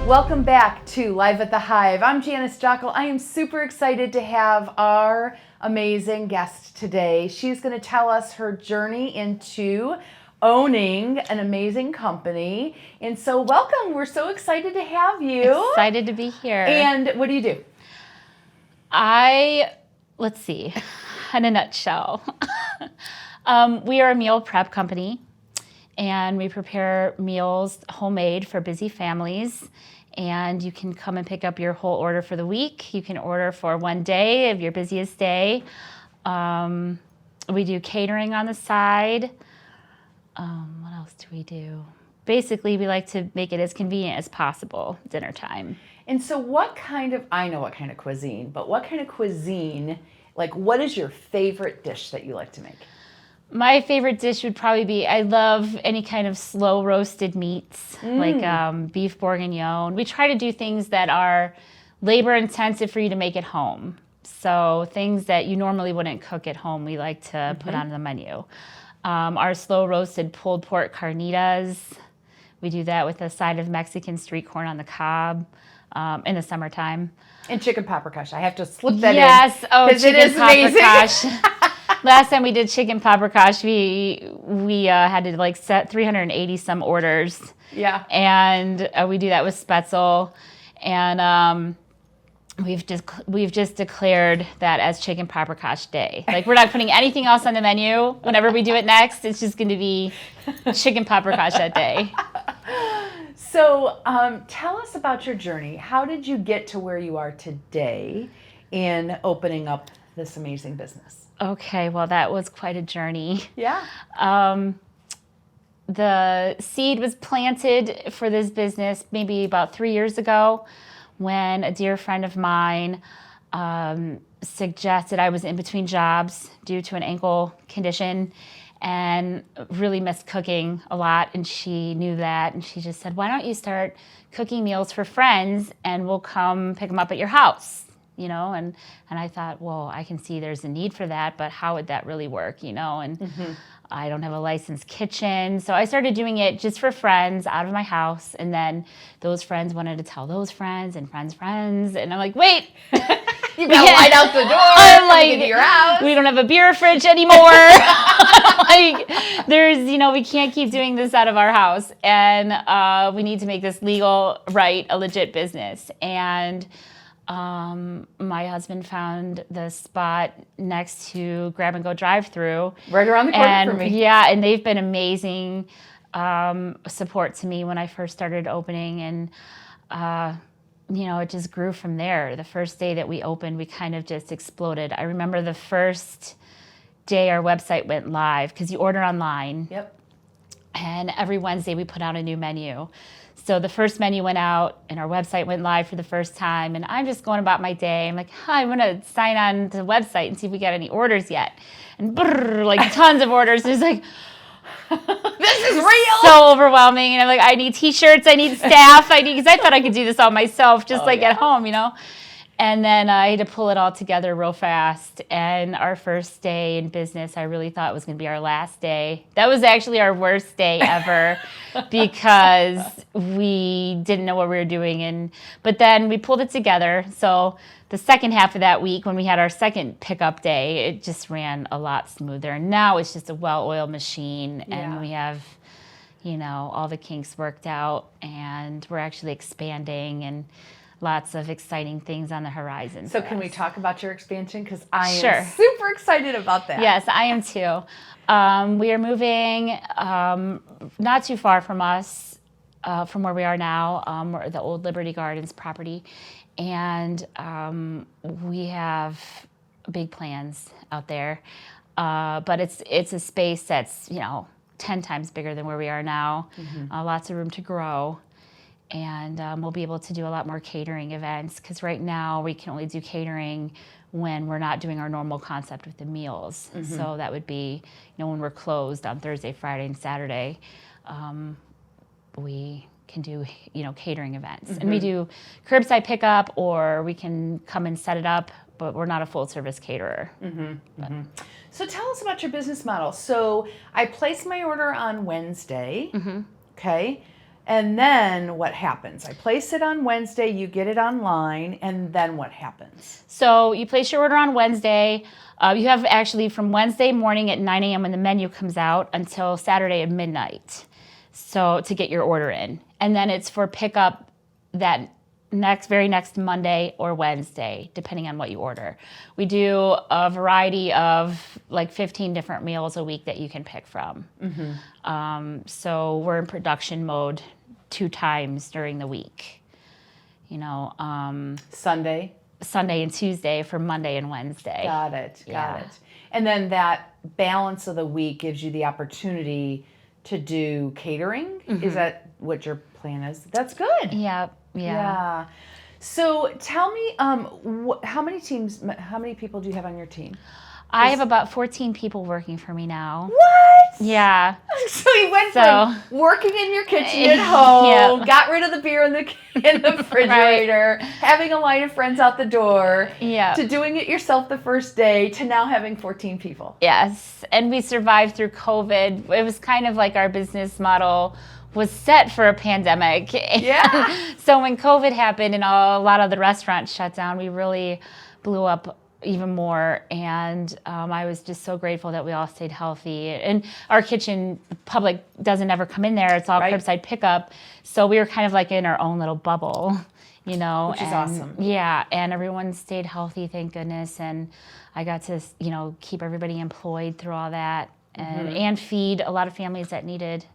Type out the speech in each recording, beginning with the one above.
Welcome back to Live at the Hive. I'm Janice Jokkel. I am super excited to have our amazing guest today. She's going to tell us her journey into owning an amazing company. And so welcome. We're so excited to have you. Excited to be here. And what do you do? Let's see, in a nutshell. We are a meal prep company, and we prepare meals homemade for busy families. And you can come and pick up your whole order for the week. You can order for one day of your busiest day. We do catering on the side. What else do we do? Basically, we like to make it as convenient as possible, dinner time. And so I know what kind of cuisine, but what kind of cuisine, what is your favorite dish that you like to make? My favorite dish would probably be, I love any kind of slow roasted meats, like beef bourguignon. We try to do things that are labor intensive for you to make at home. So things that you normally wouldn't cook at home, we like to put on the menu. Our slow roasted pulled pork carnitas, we do that with a side of Mexican street corn on the cob in the summertime. And chicken paprikash. I have to slip that in. Yes, chicken paprikash. Last time we did chicken paprikash, we had to set 380 some orders. Yeah. And we do that with Spetzel, and we've just declared that as chicken paprikash day. We're not putting anything else on the menu. Whenever we do it next, it's just going to be chicken paprikash that day. So tell us about your journey. How did you get to where you are today in opening up this amazing business? Okay, well, that was quite a journey. Yeah. The seed was planted for this business maybe about 3 years ago when a dear friend of mine suggested I was in between jobs due to an ankle condition and really missed cooking a lot, and she knew that, and she just said, why don't you start cooking meals for friends and we'll come pick them up at your house? And I thought, well, I can see there's a need for that, but how would that really work, and I don't have a licensed kitchen. So I started doing it just for friends out of my house, and then those friends wanted to tell those friends and friends' friends, and I'm like, wait. You gotta light out the door into your house. We don't have a beer fridge anymore. We can't keep doing this out of our house, and we need to make this legal, right, a legit business. And my husband found the spot next to Grab and Go drive-through. Right around the corner for me. Yeah, and they've been amazing support to me when I first started opening, and it just grew from there. The first day that we opened, we kind of just exploded. I remember the first day our website went live, because you order online. Yep. And every Wednesday we put out a new menu. So the first menu went out and our website went live for the first time, and I'm just going about my day. I'm like, I'm going to sign on to the website and see if we got any orders yet. And tons of orders. And it's like, this is real. So overwhelming. And I'm like, I need t-shirts, I need staff, because I thought I could do this all myself, just at home, And then I had to pull it all together real fast. And our first day in business, I really thought it was going to be our last day. That was actually our worst day ever because we didn't know what we were doing. But then we pulled it together. So the second half of that week, when we had our second pickup day, it just ran a lot smoother. And now it's just a well-oiled machine. And we have, all the kinks worked out. And we're actually expanding, and lots of exciting things on the horizon. So can we talk about your expansion? Because I am Sure. super excited about that. Yes, I am too. We are moving not too far from us, from where we are now, the old Liberty Gardens property. And we have big plans out there. But it's a space that's, 10 times bigger than where we are now. Lots of room to grow. And we'll be able to do a lot more catering events, because right now we can only do catering when we're not doing our normal concept with the meals. So that would be, when we're closed on Thursday, Friday, and Saturday, we can do, catering events. And we do curbside pickup, or we can come and set it up, but we're not a full service caterer. So tell us about your business model. So I place my order on Wednesday. Okay. And then what happens? I place it on Wednesday, you get it online, and then what happens? So you place your order on Wednesday. You have actually from Wednesday morning at 9 a.m. when the menu comes out until Saturday at midnight. So to get your order in. And then it's for pickup that very next Monday or Wednesday, depending on what you order. We do a variety of like 15 different meals a week that you can pick from. So we're in production mode 2 times during the week. Sunday and Tuesday for Monday and Wednesday. Got it. And then that balance of the week gives you the opportunity to do catering. Is that what your plan is? That's good. Yeah. So tell me, how many people do you have on your team? I have about 14 people working for me now. What? Yeah. So you went from working in your kitchen at home, got rid of the beer in the refrigerator, having a line of friends out the door, to doing it yourself the first day, to now having 14 people. Yes. And we survived through COVID. It was kind of like our business model was set for a pandemic. Yeah. So when COVID happened and a lot of the restaurants shut down, we really blew up even more. And I was just so grateful that we all stayed healthy. And our kitchen, the public doesn't ever come in there. It's all curbside pickup. So we were kind of like in our own little bubble, Which is awesome. Yeah. And everyone stayed healthy, thank goodness. And I got to, keep everybody employed through all that and feed a lot of families that needed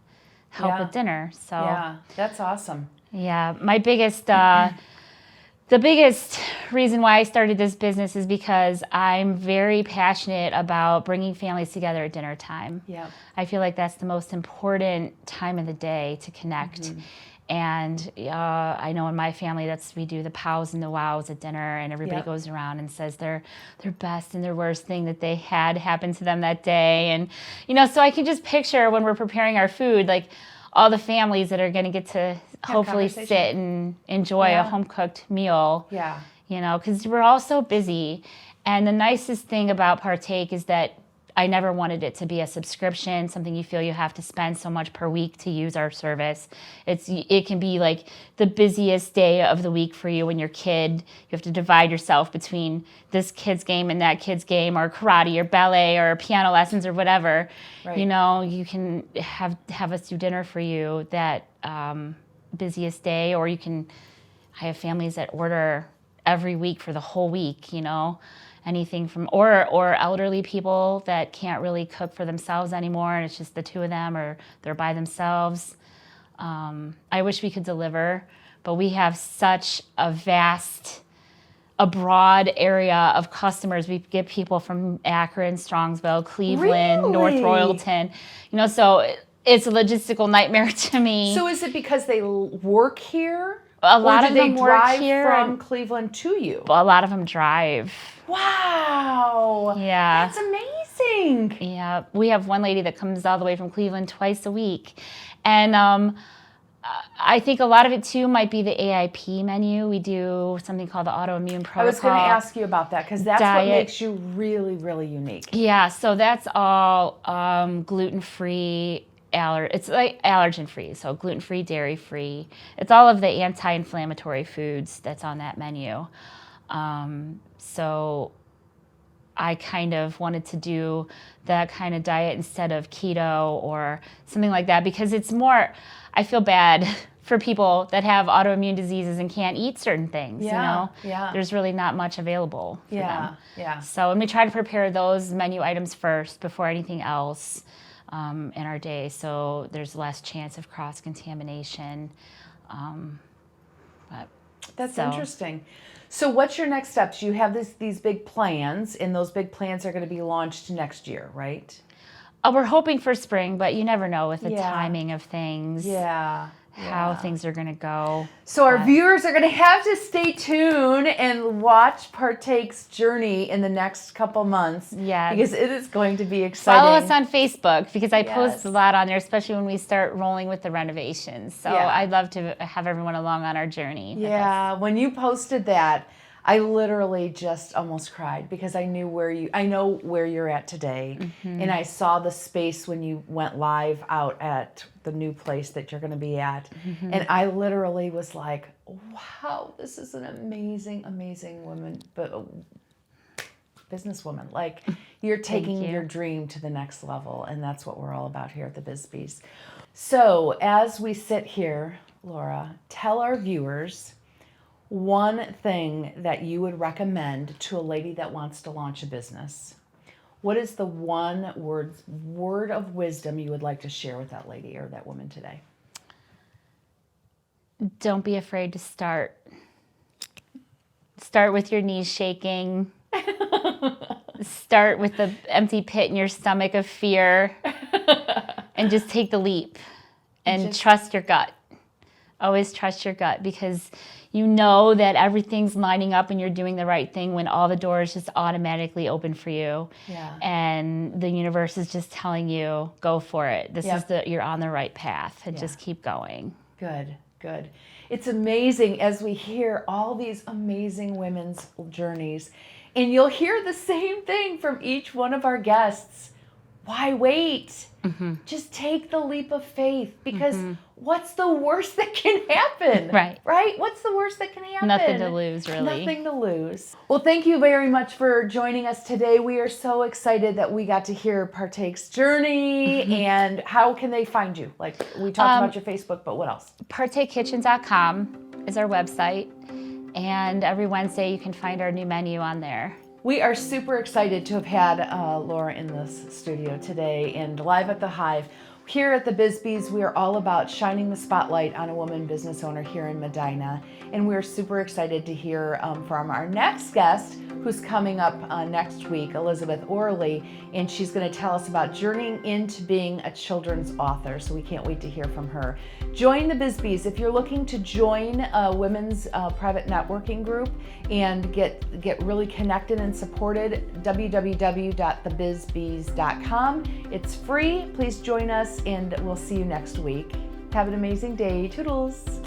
help with dinner. So yeah, that's awesome. Yeah. My biggest, the biggest reason why I started this business is because I'm very passionate about bringing families together at dinner time. Yeah. I feel like that's the most important time of the day to connect. And I know in my family we do the pows and the wows at dinner, and everybody goes around and says their best and their worst thing that they had happen to them that day. And, so I can just picture when we're preparing our food, like all the families that are going to get to hopefully sit and enjoy a home-cooked meal. Yeah. Because we're all so busy. And the nicest thing about ParTake is that I never wanted it to be a subscription, something you feel you have to spend so much per week to use our service. It can be like the busiest day of the week for you and your kid. You have to divide yourself between this kid's game and that kid's game, or karate or ballet or piano lessons or whatever. Right. You can have us do dinner for you that busiest day, or I have families that order every week for the whole week, anything from, or elderly people that can't really cook for themselves anymore, and it's just the 2 of them, or they're by themselves. I wish we could deliver, but we have such a broad area of customers. We get people from Akron, Strongsville, Cleveland, North Royalton, so it's a logistical nightmare to me. So is it because they work here? A lot of them work here from Cleveland to you? A lot of them drive. Wow. Yeah. That's amazing. Yeah. We have one lady that comes all the way from Cleveland twice a week. And I think a lot of it, too, might be the AIP menu. We do something called the autoimmune protocol. I was going to ask you about that, because that's what makes you really, really unique. Yeah. So that's all gluten-free. It's like allergen-free, so gluten-free, dairy-free. It's all of the anti-inflammatory foods that's on that menu. So I kind of wanted to do that kind of diet instead of keto or something like that, because it's more, I feel bad for people that have autoimmune diseases and can't eat certain things, Yeah. There's really not much available for them. Yeah. So, and we try to prepare those menu items first before anything else. In our day, so there's less chance of cross-contamination. That's interesting. So what's your next steps? You have these big plans, and those big plans are going to be launched next year, right? We're hoping for spring, but you never know with the timing of things. How things are going to go. So our viewers are going to have to stay tuned and watch ParTake's journey in the next couple months. Yeah. Because it is going to be exciting. Follow us on Facebook, because I post a lot on there, especially when we start rolling with the renovations. So I'd love to have everyone along on our journey. Yeah. When you posted that, I literally just almost cried because I know where you're at today. And I saw the space when you went live out at the new place that you're going to be at. And I literally was like, wow, this is an amazing, amazing woman, but businesswoman. Like, you're taking your dream to the next level. And that's what we're all about here at the Biz Beez. So as we sit here, Laura, tell our viewers one thing that you would recommend to a lady that wants to launch a business. What is the one word of wisdom you would like to share with that lady or that woman today? Don't be afraid to start. Start with your knees shaking. Start with the empty pit in your stomach of fear. And just take the leap. And trust your gut. Always trust your gut, because you know that everything's lining up and you're doing the right thing when all the doors just automatically open for you. Yeah. And the universe is just telling you, go for it. You're on the right path, and just keep going. Good, good. It's amazing as we hear all these amazing women's journeys, and you'll hear the same thing from each one of our guests. Why wait? Just take the leap of faith, because what's the worst that can happen? Right. Right? What's the worst that can happen? Nothing to lose, really. Nothing to lose. Well, thank you very much for joining us today. We are so excited that we got to hear ParTake's journey. And how can they find you? Like, we talked about your Facebook, but what else? ParTakeKitchen.com is our website. And every Wednesday you can find our new menu on there. We are super excited to have had Laura in this studio today and live at the Hive. Here at the Biz Beez, we are all about shining the spotlight on a woman business owner here in Medina. And we're super excited to hear from our next guest, who's coming up next week, Elizabeth Orley, and she's going to tell us about journeying into being a children's author. So we can't wait to hear from her. Join the Biz Beez if you're looking to join a women's private networking group and get really connected and supported. www.thebizbeez.com. It's free. Please join us, and we'll see you next week. Have an amazing day. Toodles.